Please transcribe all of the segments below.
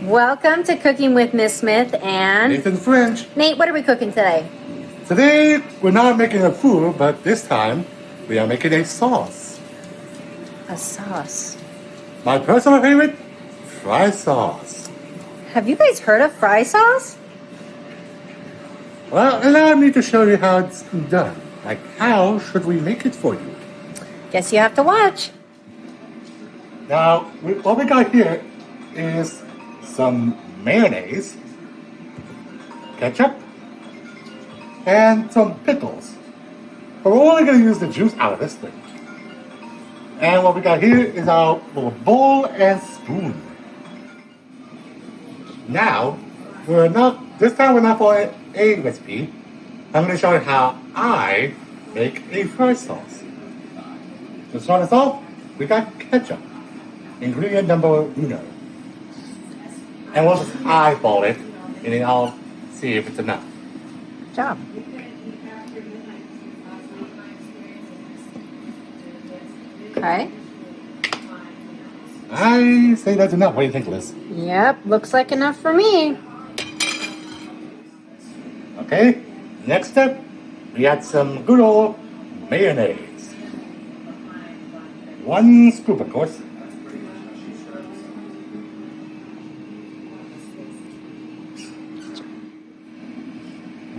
Welcome to Cooking with Miss Smith and Nathan French. Nate. What are we cooking today? Today, we're not making a food, but this time, we are making a sauce. A sauce. My personal favorite, fry sauce. Have you guys heard of fry sauce? Well, allow me to show you how it's done. Like, how should we make it for you? Guess you have to watch. Now, what we got here is some mayonnaise, ketchup, and some pickles. But we're only going to use the juice out of this thing. And what we got here is our little bowl and spoon. Now, this time we're not following a recipe. I'm going to show you how I make a fry sauce. To start us off, we got ketchup. Ingredient number uno. And we'll just eyeball it, and then I'll see if it's enough. Good job. Okay. I say that's enough. What do you think, Liz? Yep, looks like enough for me. Okay, next step, we add some good old mayonnaise. 1 scoop, of course.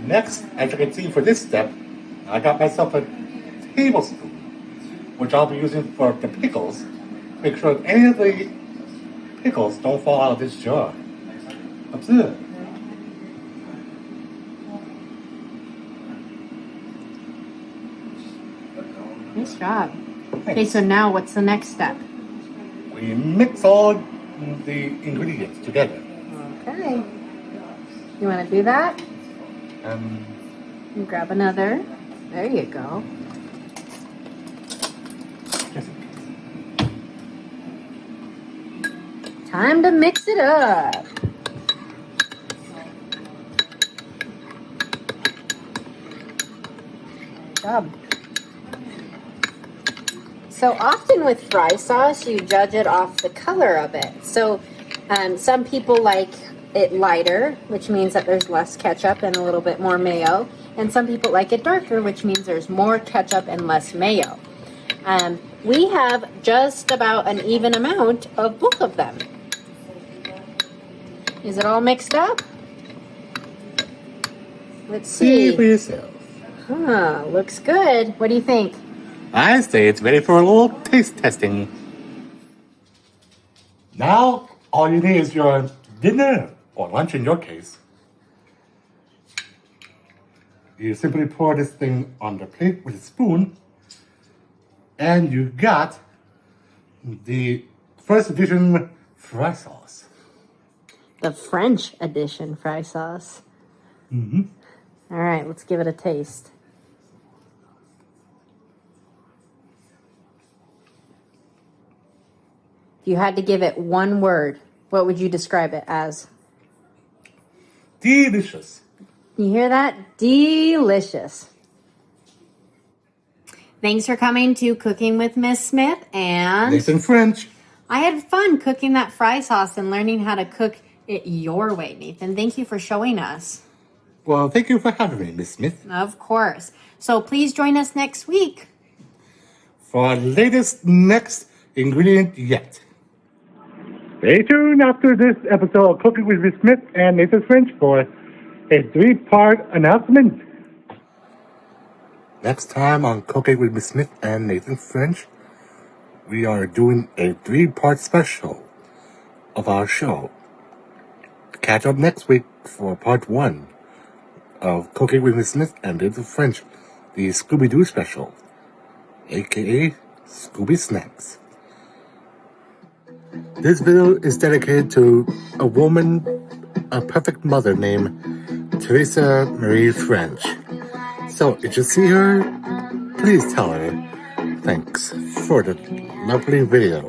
Next, as you can see for this step, I got myself a tablespoon, which I'll be using for the pickles. Make sure that any of the pickles don't fall out of this jar. Observe. Nice job. Okay, so now what's the next step? We mix all the ingredients together. Okay. You want to do that? And Grab another. There you go. Time to mix it up. Good job. So often with fry sauce, you judge it off the color of it. So some people like it lighter, which means that there's less ketchup and a little bit more mayo. And some people like it darker, which means there's more ketchup and less mayo. We have just about an even amount of both of them. Is it all mixed up? Let's see. See for yourself. Huh, looks good. What do you think? I say it's ready for a little taste testing. Now, all you need is your dinner, or lunch in your case. You simply pour this thing on the plate with a spoon, and you got the first edition fry sauce. The French edition fry sauce. Mm-hmm. All right, let's give it a taste. If you had to give it one word, what would you describe it as? Delicious. You hear that? Delicious. Thanks for coming to Cooking with Miss Smith and Nathan French. I had fun cooking that fry sauce and learning how to cook it your way, Nathan. Thank you for showing us. Well, thank you for having me, Miss Smith. Of course. So please join us next week For our latest next ingredient yet. Stay tuned after this episode of Cooking with Miss Smith and Nathan French for a 3-part announcement. Next time on Cooking with Miss Smith and Nathan French, we are doing a 3-part special of our show. Catch up next week for part 1 of Cooking with Miss Smith and Nathan French, the Scooby-Doo special, aka Scooby Snacks. This video is dedicated to a woman, a perfect mother named Teresa Marie French. So if you see her, please tell her thanks for the lovely video.